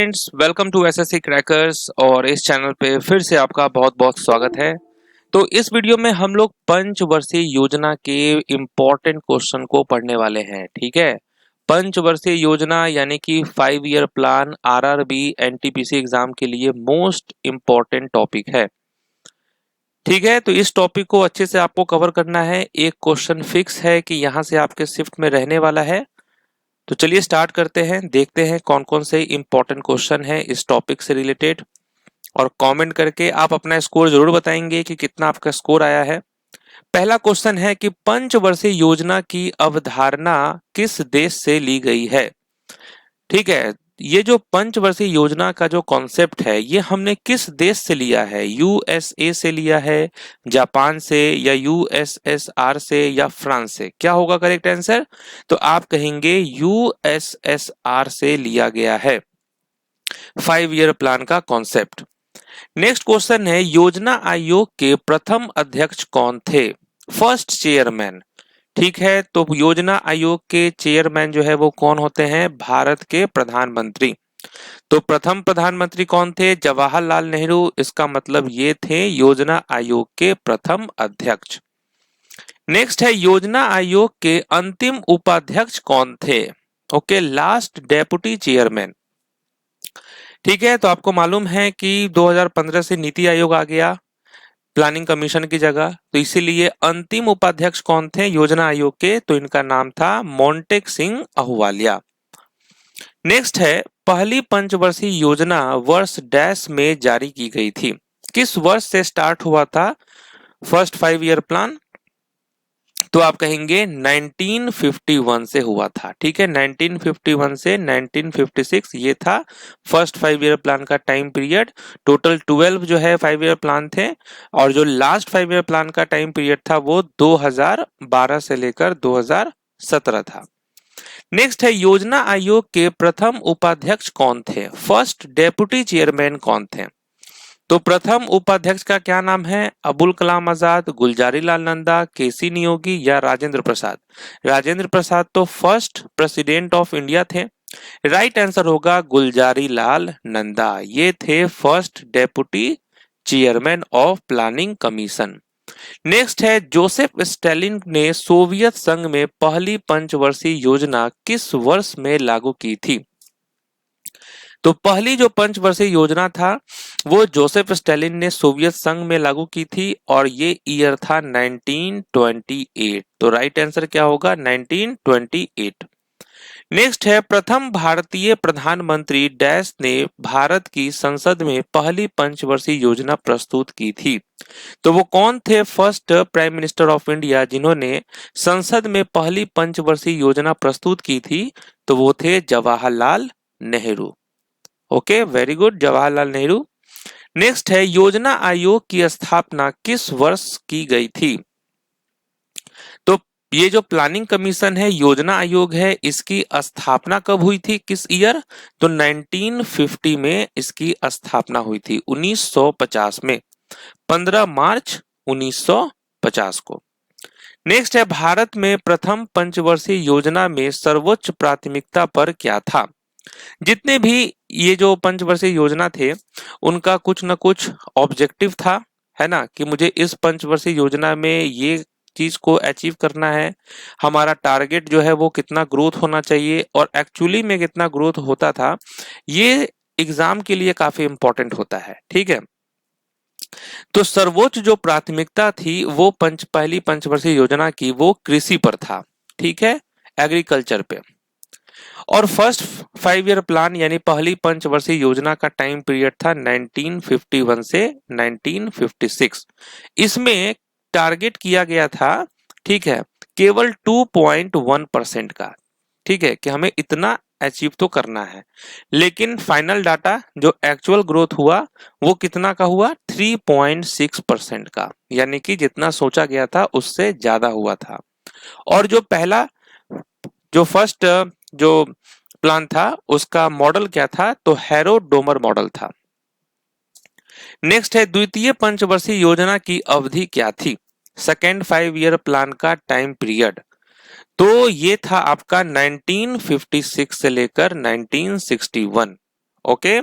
Friends, welcome to SSC crackers. और इस channel पे फिर से आपका बहुत बहुत स्वागत है। तो इस वीडियो में हम लोग पंचवर्षीय योजना के इम्पोर्टेंट क्वेश्चन को पढ़ने वाले हैं। ठीक है, पंचवर्षीय योजना यानी कि 5 year plan RRB NTPC exam के लिए मोस्ट इम्पोर्टेंट टॉपिक है। ठीक है, तो इस टॉपिक को अच्छे से आपको कवर करना है। एक क्वेश्चन फिक्स है कि यहाँ से आपके शिफ्ट में रहने वाला है। तो चलिए स्टार्ट करते हैं, देखते हैं कौन कौन से इंपॉर्टेंट क्वेश्चन है इस टॉपिक से रिलेटेड। और कमेंट करके आप अपना स्कोर जरूर बताएंगे कि कितना आपका स्कोर आया है। पहला क्वेश्चन है कि पंचवर्षीय योजना की अवधारणा किस देश से ली गई है। ठीक है, ये जो पंचवर्षीय योजना का जो कॉन्सेप्ट है ये हमने किस देश से लिया है। यूएसए से लिया है, जापान से, या यूएसएसआर से, या फ्रांस से। क्या होगा करेक्ट आंसर? तो आप कहेंगे यूएसएसआर से लिया गया है 5 ईयर प्लान का कॉन्सेप्ट। नेक्स्ट क्वेश्चन है योजना आयोग के प्रथम अध्यक्ष कौन थे, फर्स्ट चेयरमैन। ठीक है, तो योजना आयोग के चेयरमैन जो है वो कौन होते हैं, भारत के प्रधानमंत्री। तो प्रथम प्रधानमंत्री कौन थे, जवाहरलाल नेहरू। इसका मतलब ये थे योजना आयोग के प्रथम अध्यक्ष। नेक्स्ट है योजना आयोग के अंतिम उपाध्यक्ष कौन थे। Okay, last deputy chairman. ठीक है, तो आपको मालूम है कि 2015 से नीति आयोग आ गया प्लानिंग कमीशन की जगह, तो इसीलिए अंतिम उपाध्यक्ष कौन थे योजना आयोग के, तो इनका नाम था मोंटेक सिंह अहूवालिया। नेक्स्ट है पहली पंचवर्षीय योजना वर्ष डैश में जारी की गई थी। किस वर्ष से स्टार्ट हुआ था फर्स्ट 5 ईयर प्लान? तो आप कहेंगे 1951 से हुआ था। ठीक है, 1951 से 1956 ये था फर्स्ट 5 ईयर प्लान का टाइम पीरियड। टोटल 12 जो है 5 ईयर प्लान थे, और जो लास्ट 5 ईयर प्लान का टाइम पीरियड था वो 2012 से लेकर 2017 था। नेक्स्ट है योजना आयोग के प्रथम उपाध्यक्ष कौन थे, फर्स्ट डेप्यूटी चेयरमैन कौन थे। तो प्रथम उपाध्यक्ष का क्या नाम है, अबुल कलाम आजाद, गुलजारी लाल नंदा, केसी नियोगी, या राजेंद्र प्रसाद। राजेंद्र प्रसाद तो फर्स्ट प्रेसिडेंट ऑफ इंडिया थे। राइट आंसर होगा गुलजारी लाल नंदा, ये थे first deputy chairman of planning commission. Next है जोसेफ स्टालिन ने सोवियत संघ में पहली पंचवर्षीय योजना किस वर्ष में लागू की थी। तो पहली जो पंचवर्षीय योजना था वो जोसेफ स्टालिन ने सोवियत संघ में लागू की थी, और ये ईयर था 1928। तो राइट आंसर क्या होगा, 1928। नेक्स्ट है प्रथम भारतीय प्रधानमंत्री डैश ने भारत की संसद में पहली पंचवर्षीय योजना प्रस्तुत की थी। तो वो कौन थे first prime minister of India जिन्होंने संसद में पहली पंचवर्षीय योजना प्रस्तुत की थी? तो वो थे Jawaharlal Nehru. Okay, very good, Jawaharlal Nehru. Next है योजना आयोग की स्थापना किस वर्ष की गई थी। तो ये जो प्लानिंग कमीशन है, योजना आयोग है, इसकी स्थापना कब हुई थी, किस ईयर? तो 1950 में इसकी स्थापना हुई थी, 1950 में, 15 मार्च 1950 को। नेक्स्ट है भारत में प्रथम पंचवर्षीय योजना में सर्वोच्च प्राथमिकता पर क्या था। जितने भी ये जो पंचवर्षीय योजना थे उनका कुछ न कुछ ऑब्जेक्टिव था, है ना, कि मुझे इस पंचवर्षीय योजना में ये चीज को अचीव करना है। हमारा टारगेट जो है वो कितना ग्रोथ होना चाहिए, और एक्चुअली में कितना ग्रोथ होता था, ये एग्जाम के लिए काफी इंपॉर्टेंट होता है। ठीक है, तो सर्वोच्च जो प्राथमिकता थी वो पहली पंचवर्षीय योजना की वो कृषि पर था। ठीक है, एग्रीकल्चर पे। और फर्स्ट 5 ईयर प्लान यानी पहली पंचवर्षीय योजना का टाइम पीरियड था 1951 से 1956। इसमें टारगेट किया गया था, ठीक है, केवल 2.1% का। ठीक है, कि हमें इतना अचीव तो करना है, लेकिन फाइनल डाटा जो एक्चुअल ग्रोथ हुआ वो कितना का हुआ, 3.6% का, यानी कि जितना सोचा गया था उससे ज्यादा हुआ था। और जो पहला जो फर्स्ट जो प्लान था उसका मॉडल क्या था, तो हैरो डोमर मॉडल था। नेक्स्ट है द्वितीय पंचवर्षीय योजना की अवधि क्या थी, सेकेंड 5 ईयर प्लान का टाइम पीरियड। तो ये था आपका 1956 से लेकर 1961। ओके,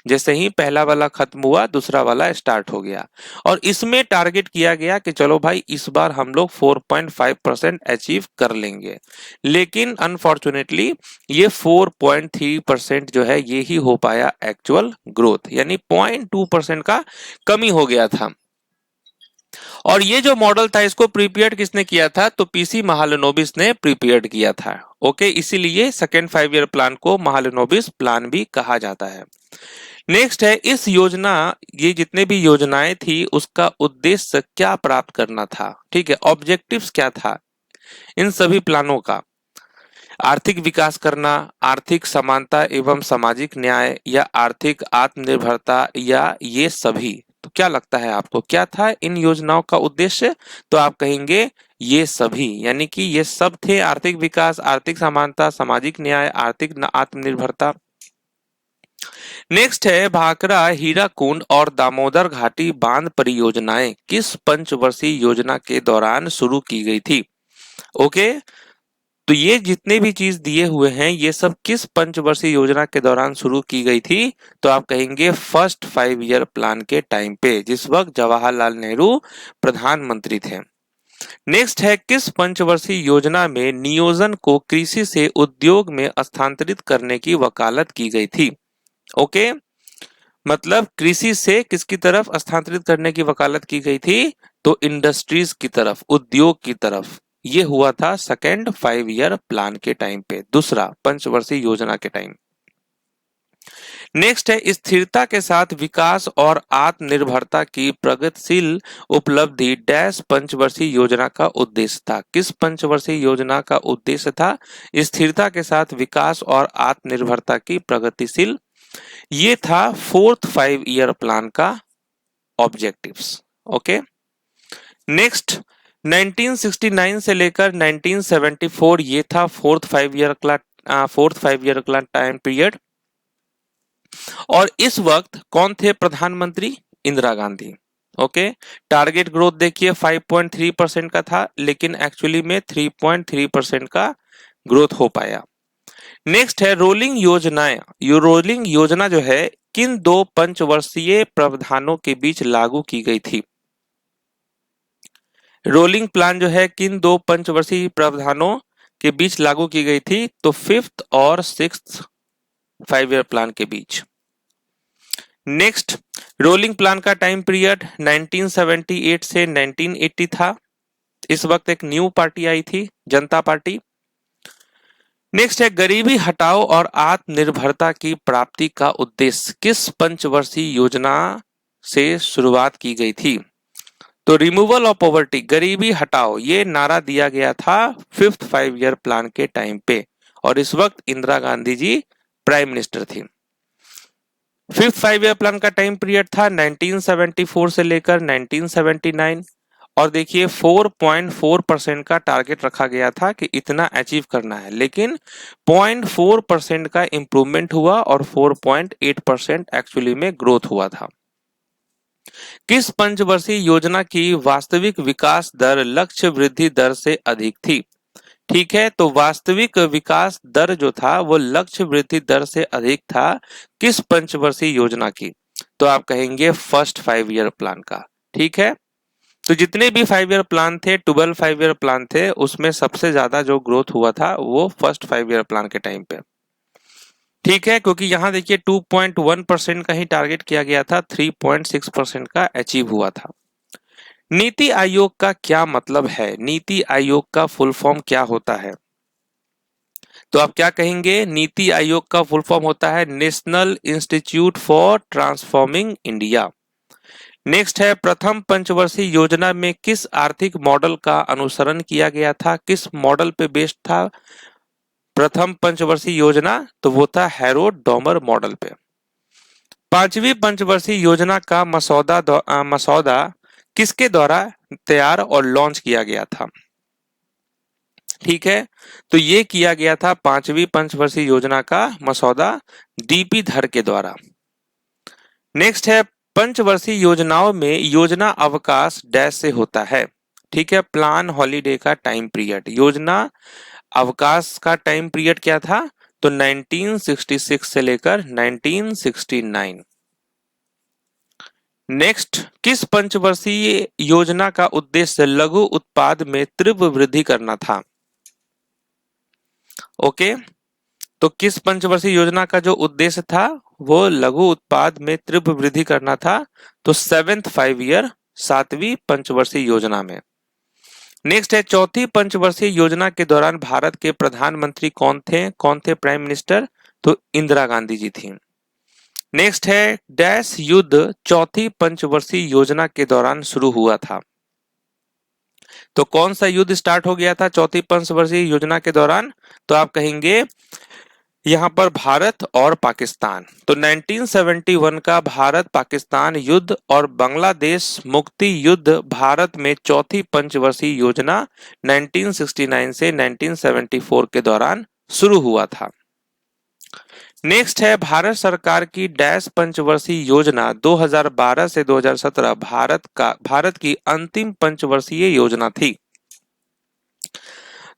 जैसे ही पहला वाला खत्म हुआ दूसरा वाला स्टार्ट हो गया और इसमें टारगेट किया गया कि चलो भाई इस बार हम लोग 4.5% अचीव कर लेंगे, लेकिन अनफॉर्चुनेटली ये 4.3% जो है ये ही हो पाया एक्चुअल ग्रोथ, यानी 0.2% का कमी हो गया था। और ये जो मॉडल था इसको प्रीपेयर्ड किसने किया था, तो पीसी महालनोबिस ने प्रीपेयर्ड किया था। ओके, इसीलिए सेकेंड 5 ईयर प्लान को महालनोबिस प्लान भी कहा जाता है। नेक्स्ट है इस योजना, ये जितने भी योजनाएं थी उसका उद्देश्य क्या प्राप्त करना था। ठीक है, ऑब्जेक्टिव्स क्या था इन सभी प्लानों का, आर्थिक विकास करना, आर्थिक समानता एवं सामाजिक न्याय, या आर्थिक आत्मनिर्भरता, या ये सभी। तो क्या लगता है आपको क्या था इन योजनाओं का उद्देश्य, तो आप कहेंगे ये सभी, यानी कि ये सब थे, आर्थिक विकास, आर्थिक समानता, सामाजिक न्याय, आर्थिक आत्मनिर्भरता। नेक्स्ट है भाखड़ा, हीराकुंड और दामोदर घाटी बांध परियोजनाएं किस पंचवर्षीय योजना के दौरान शुरू की गई थी। ओके, तो ये जितने भी चीज दिए हुए हैं ये सब किस पंचवर्षीय योजना के दौरान शुरू की गई थी, तो आप कहेंगे फर्स्ट 5 ईयर प्लान के टाइम पे, जिस वक्त जवाहरलाल नेहरू प्रधानमंत्री थे। नेक्स्ट है किस पंचवर्षीय योजना में नियोजन को कृषि से उद्योग में स्थानांतरित करने की वकालत की गई थी। ओके, मतलब कृषि से किसकी तरफ स्थानांतरित करने की वकालत की गई थी, तो इंडस्ट्रीज की तरफ, उद्योग की तरफ। ये हुआ था सेकेंड 5 ईयर प्लान के टाइम पे, दूसरा पंचवर्षीय योजना के टाइम। नेक्स्ट है स्थिरता के साथ विकास और आत्मनिर्भरता की प्रगतिशील उपलब्धि डैश पंचवर्षीय योजना का उद्देश्य था। किस पंचवर्षीय योजना का उद्देश्य था स्थिरता के साथ विकास और आत्मनिर्भरता की प्रगतिशील, ये था फोर्थ 5 ईयर प्लान का ऑब्जेक्टिव्स। ओके, नेक्स्ट 1969 से लेकर 1974 ये था फोर्थ 5 ईयर का टाइम पीरियड। और इस वक्त कौन थे प्रधानमंत्री, Indira Gandhi. Okay, target growth देखिए 5.3% का था, लेकिन एक्चुअली में 3.3% का ग्रोथ हो पाया। नेक्स्ट है रोलिंग योजनाएं, ये रोलिंग योजना जो है किन दो पंचवर्षीय प्रावधानों के बीच लागू की गई थी। रोलिंग प्लान जो है किन दो पंचवर्षीय प्रावधानों के बीच लागू की गई थी, तो फिफ्थ और सिक्स्थ 5 ईयर प्लान के बीच। नेक्स्ट रोलिंग प्लान का टाइम पीरियड 1978 से 1980 था। इस वक्त एक न्यू पार्टी आई थी, जनता पार्टी। नेक्स्ट है गरीबी हटाओ और आत्मनिर्भरता की प्राप्ति का उद्देश्य किस पंचवर्षीय योजना से शुरुआत की गई थी, तो रिमूवल ऑफ पॉवर्टी, गरीबी हटाओ, ये नारा दिया गया था फिफ्थ 5 ईयर प्लान के टाइम पे, और इस वक्त इंदिरा गांधी जी प्राइम मिनिस्टर थी। फिफ्थ 5 ईयर प्लान का टाइम पीरियड था 1974 से लेकर 1979, और देखिए 4.4% का टारगेट रखा गया था कि इतना अचीव करना है, लेकिन 0.4% का इंप्रूवमेंट हुआ और 4.8% एक्चुअली में ग्रोथ हुआ था। किस पंचवर्षीय योजना की वास्तविक विकास दर लक्ष्य वृद्धि दर से अधिक थी। ठीक है, तो वास्तविक विकास दर जो था वो लक्ष्य वृद्धि दर से अधिक था किस पंचवर्षीय योजना की, तो आप कहेंगे फर्स्ट 5 ईयर प्लान का। ठीक है, तो जितने भी 5 ईयर प्लान थे, 12 5 ईयर प्लान थे, उसमें सबसे ज्यादा जो ग्रोथ हुआ था वो फर्स्ट 5 ईयर प्लान के टाइम पे। ठीक है, क्योंकि यहाँ देखिए 2.1% का ही टारगेट किया गया था, 3.6% का अचीव हुआ था। नीति आयोग का क्या मतलब है, नीति आयोग का फुल फॉर्म क्या होता है, तो आप क्या कहेंगे, नीति आयोग का फुल फॉर्म होता है national institute for transforming India. Next है प्रथम पंचवर्षीय योजना में किस आर्थिक मॉडल का अनुसरण किया गया था, किस मॉडल पे बेस्ड था प्रथम पंचवर्षीय योजना, तो वो था हैरोड डॉमर मॉडल पे। पांचवी पंचवर्षीय योजना का मसौदा किसके द्वारा तैयार और लॉन्च किया गया था। ठीक है, तो ये किया गया था पांचवी पंचवर्षीय योजना का मसौदा डीपी धर के द्वारा। नेक्स्ट है पंचवर्षीय योजनाओं में योजना अवकाश डैश से होता है। ठीक है, प्लान हॉलीडे का टाइम पीरियड, योजना अवकाश का टाइम पीरियड क्या था, तो 1966 से लेकर 1969। नेक्स्ट, किस पंचवर्षीय योजना का उद्देश्य लघु उत्पाद में तीव्र वृद्धि करना था? ओके, तो किस पंचवर्षीय योजना का जो उद्देश्य था वो लघु उत्पाद में तीव्र वृद्धि करना था? तो 7th 5 ईयर, 7वीं पंचवर्षीय योजना में। नेक्स्ट है, चौथी पंचवर्षीय योजना के दौरान भारत के प्रधानमंत्री कौन थे प्राइम मिनिस्टर? तो इंदिरा गांधी जी थी। नेक्स्ट है, डैश युद्ध चौथी पंचवर्षीय योजना के दौरान शुरू हुआ था? तो कौन सा युद्ध स्टार्ट हो गया था चौथी पंचवर्षीय योजना के दौरान? तो आप कहेंगे यहां पर भारत और पाकिस्तान। तो 1971 का भारत पाकिस्तान युद्ध और बांग्लादेश मुक्ति युद्ध भारत में चौथी पंचवर्षीय योजना 1969 से 1974 के दौरान शुरू हुआ था। नेक्स्ट है, भारत सरकार की डैश पंचवर्षीय योजना 2012 से 2017 भारत की अंतिम पंचवर्षीय योजना थी।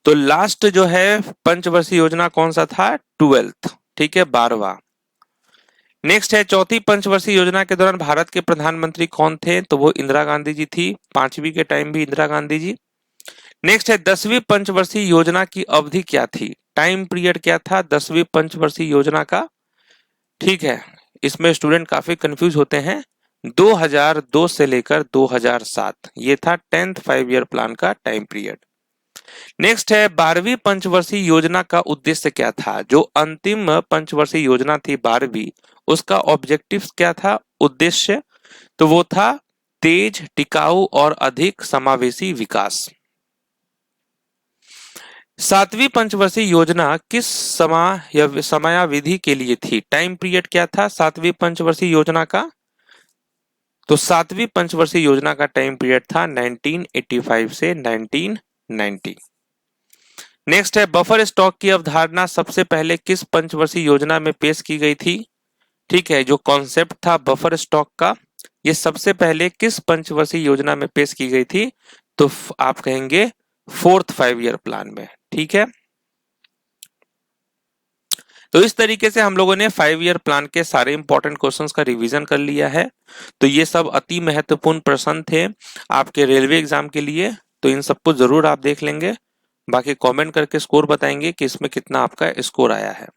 तो लास्ट जो है पंचवर्षीय योजना कौन सा था? 12th, ठीक है, 12वां। नेक्स्ट है, चौथी पंचवर्षीय योजना के दौरान भारत के प्रधानमंत्री कौन थे? तो वो इंदिरा गांधी जी थी। 5वीं के टाइम भी इंदिरा गांधी जी। नेक्स्ट है, 10वीं पंचवर्षीय योजना की अवधि क्या थी? टाइम पीरियड क्या था 10वीं पंचवर्षीय योजना का? ठीक है, इसमें स्टूडेंट काफी कंफ्यूज होते हैं। 2002 से लेकर 2007 ये था 10th 5 ईयर प्लान का टाइम पीरियड। नेक्स्ट है, 12वीं पंचवर्षीय योजना का उद्देश्य क्या था? जो अंतिम पंचवर्षीय योजना थी 12वीं, उसका ऑब्जेक्टिव क्या था, उद्देश्य? तो वो था तेज, टिकाऊ और अधिक समावेशी विकास। 7वीं पंचवर्षीय योजना किस समयावधि के लिए थी? टाइम पीरियड क्या था 7वीं पंचवर्षीय योजना का? तो 7वीं पंचवर्षीय योजना का टाइम पीरियड था 1985 से 1990। नेक्स्ट है, बफर स्टॉक की अवधारणा सबसे पहले किस पंचवर्षीय योजना में पेश की गई थी? ठीक है, जो कॉन्सेप्ट था बफर स्टॉक का, ये सबसे पहले किस पंचवर्षीय योजना में पेश की गई थी? तो आप कहेंगे 4th 5 ईयर प्लान में। ठीक है, तो इस तरीके से हम लोगों ने 5 ईयर प्लान के सारे इंपॉर्टेंट क्वेश्चंस का रिवीजन कर लिया है। तो ये सब अति महत्वपूर्ण प्रश्न थे आपके रेलवे एग्जाम के लिए, तो इन सबको जरूर आप देख लेंगे। बाकी कमेंट करके स्कोर बताएंगे कि इसमें कितना आपका स्कोर आया है।